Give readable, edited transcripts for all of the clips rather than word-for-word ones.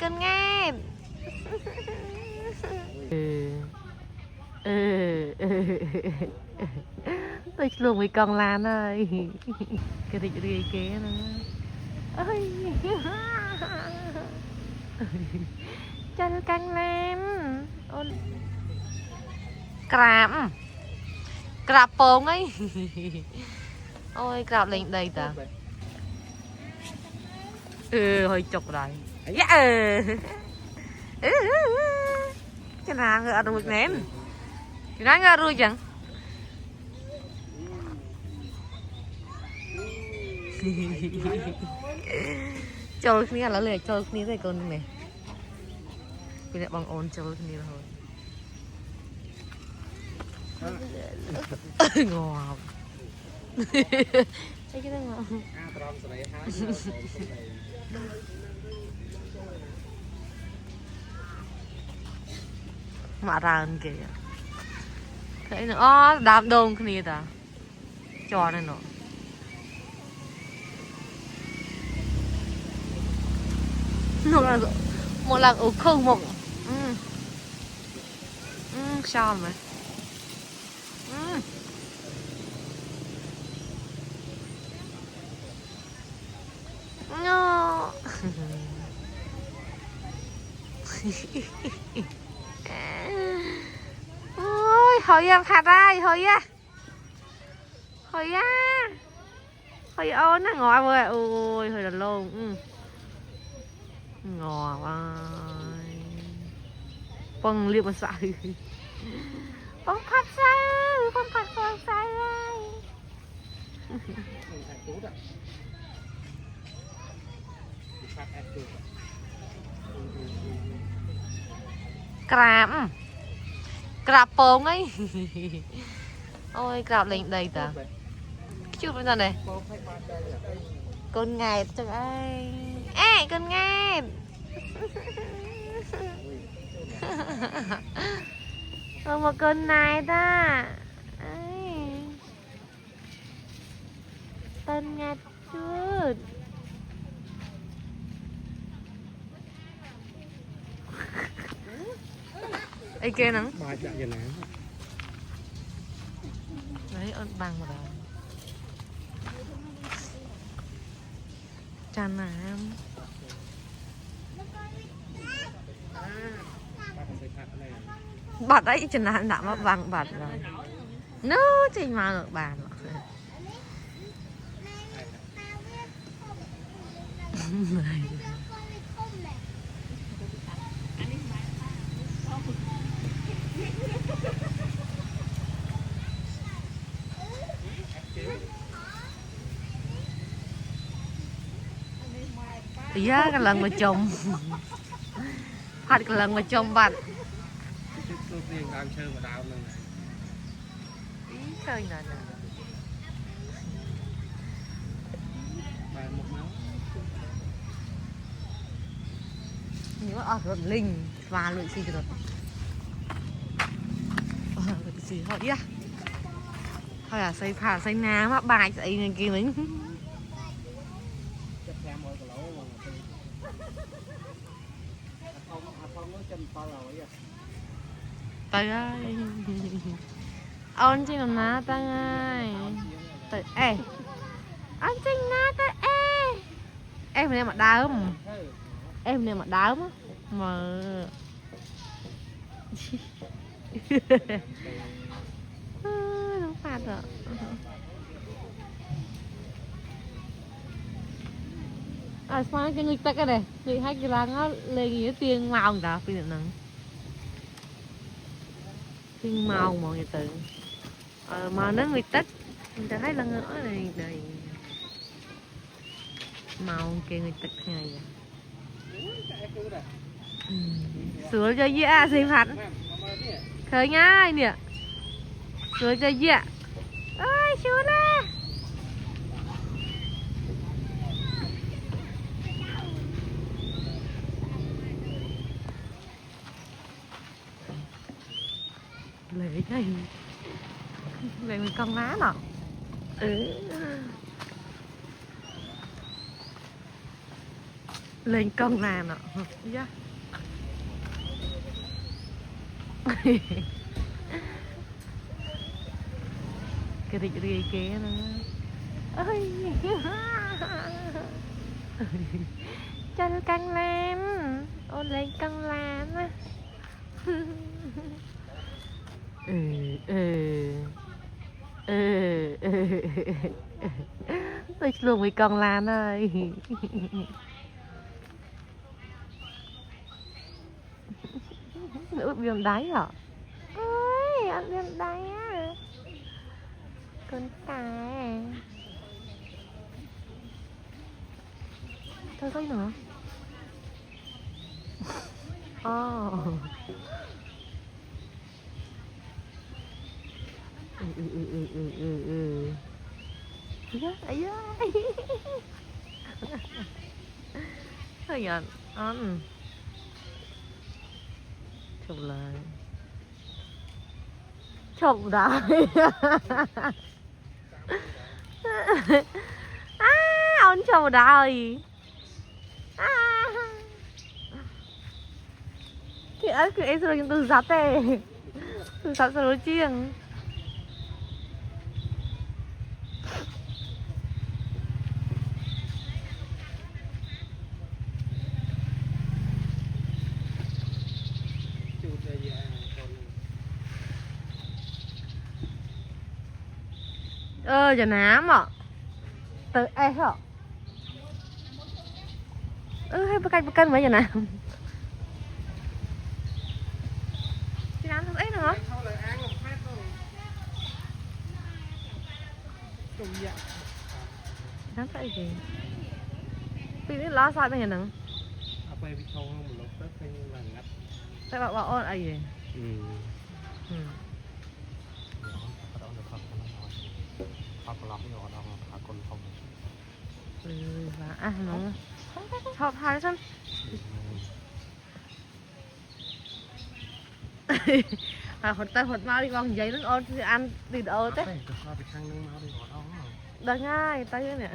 con nghe. Tôi luôn với con lan ơi. Cái thịt ghê kế nữa. Ơi. Chân căng lên. Crab. Crab pông ấy. Ôi crab lên đây ta. Hơi chọc rồi. Dạ. Cái nào ngựa ruột ném. Cái nào ngựa ruột chẳng. Châu kia là lệ châu kia này con này. Cái này bằng ôn châu kia là thôi. Ngon. Cái đó ngon. Mà ra ăn kìa. Thấy nó đạp đông kia ta. Cho này nó. Một lần ở không một. Sao mà. No. Ôi, hồi thật ai, hồi á. Hồi á. Hồi ôn nó ngọt rồi. Ôi, hồi là luôn. Ngọt ơi. Bông liệp mà xài. Bông phát xài. Bông phát xài ơi. Crab. Crab pông ấy. Ôi crab lên đây ta. Chưa bây giờ này. Con ngài trời ơi. Ê con ngài. Một con này ta. Tên ngài chút. Ê kia nắng. Đấy ơn bằng vào đó. Chăn à em. Bật đấy chân là đã mà bằng bật rồi. Nó trình mà được bàn. Dạ cái lần mà chồng. Phát cái lần mà chồng bạn. Ý chơi nè nè. Nếu ở rộn linh và lụy xì được. Lụy xì thôi á. Thôi là xây phà xây ná mà bài xây này kia mình. Trời ơi. Ôn chứ làm ná ta ơi. Trời ê. Ôn chứ ná ta ê. Em này mà đớm. Em này mà đớm á. Mà nó phạt rồi. À sao cái người ta cái này. Người hai cái làng á lên nghĩa tiền màu người ta. Bây giờ nâng. Tiền màu mọi người tự. Mà nó người tích. Người ta thấy là ngỡ này. Đây. Màu kia người tích này. Sửa cho dễ xin phạt. Khởi nhá nè. Sửa cho dễ. Ôi sửa nè. Lệ cái. Lệ mình con lá nọ. lên con là nọ yeah. cái thịt ri kế nó ơi chân căng lan ôn lên căng lan á tôi luôn với con lan ơi nữa viêm đáy hả ôi ăn viêm đáy á con cái thôi thấy nữa oh ấy da thôi nhở ăn chụp lại chụp đại ông chụp đại thì ấy cứ ấy rồi từ giặt đây từ giặt rồi chiêng giờ nám ạ từ e hả hay bữa canh mấy giờ nào chị nám thằng ấy nữa nám thấy gì vì nó lo sao bây giờ nữa sao bảo ôn ai gì và nó chọc hai xong hột tay hột mau đi con giấy nó ôn thì ăn đi đâu thế đợt ngay tay nè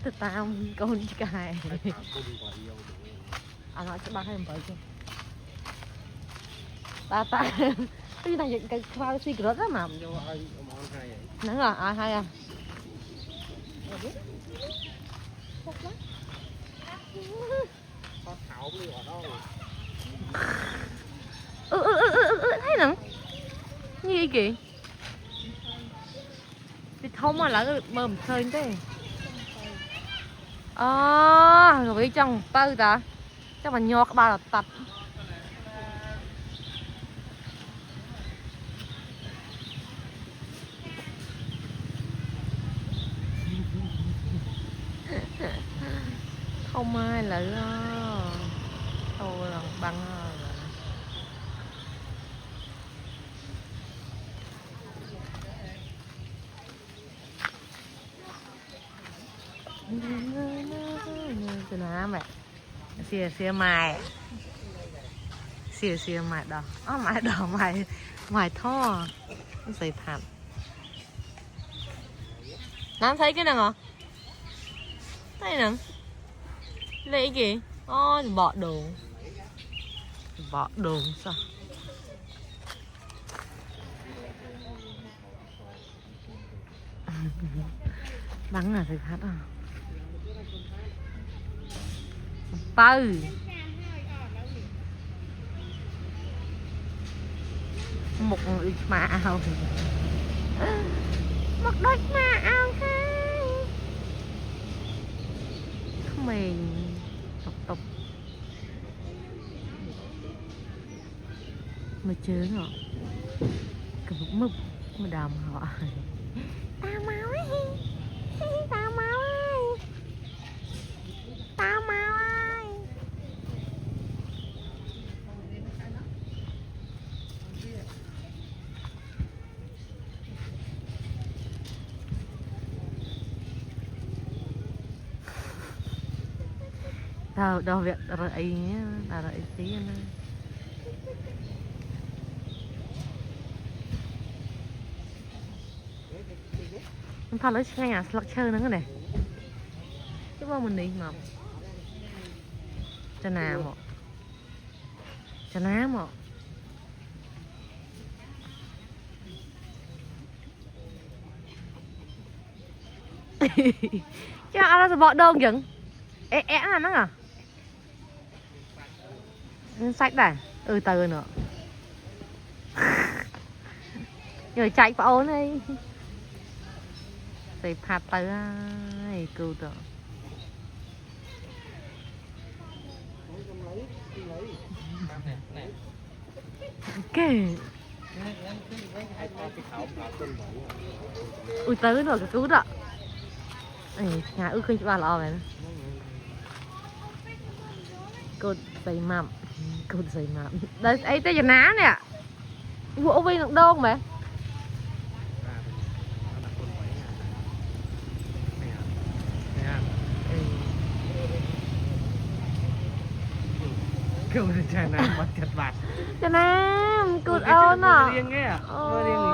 từ tao con cài nói cho ba hay bởi chứ ta cái này cái khoa suy rất mà nắng à ai hay à thấy nè như kì thì không mà lại mồm khơi thế rồi bị trong tư ta chắc mà nhọt ba là tập không ai lại thôi là băng từ nào mẹ xìa mày xìa mày đỏ mày đỏ mày thò dày thảm Nam thấy cái nào hả thấy nè lấy kì bỏ đồ sao bắn là thịt hết à tư một mà ao một đôi mà ao hai mình tục mà chớ ngọ cầm mực mà đàm họ tao máu ấy tao máu ơi tao máu ơi đâu việc rồi ấy nhé là rồi tí nữa thôi lấy ngay nhà slug chơi nữa này chứ bao mình đi mà cho nào một cho ná một chứ ai ra bỏ đơn dựng là nó à sách này từ nữa rồi chạy vào ôn đi thì phạt tới ai cứu tớ ok ui tới rồi cái cứu đó nhà khinh cho bà lo vậy cô dày mắm đây ấy tới giờ ná nè vụ vi được đâu mẹ Kêu chả nam mặt chặt bạt cho nam cụt ôn à riêng nghe à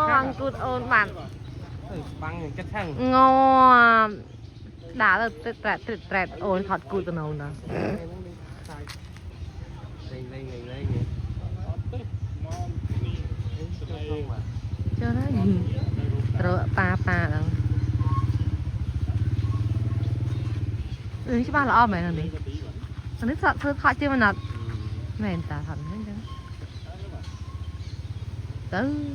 ăn cụt ôn bạn băng những chất thằng ngon đã là tẹt ôn thọt cụt từ nấu nè cho nó gì rồi pa đâu chứ ba là om mày làm gì anh ấy sợ thọ chưa mà nạt mày tả thần hết chứ tứ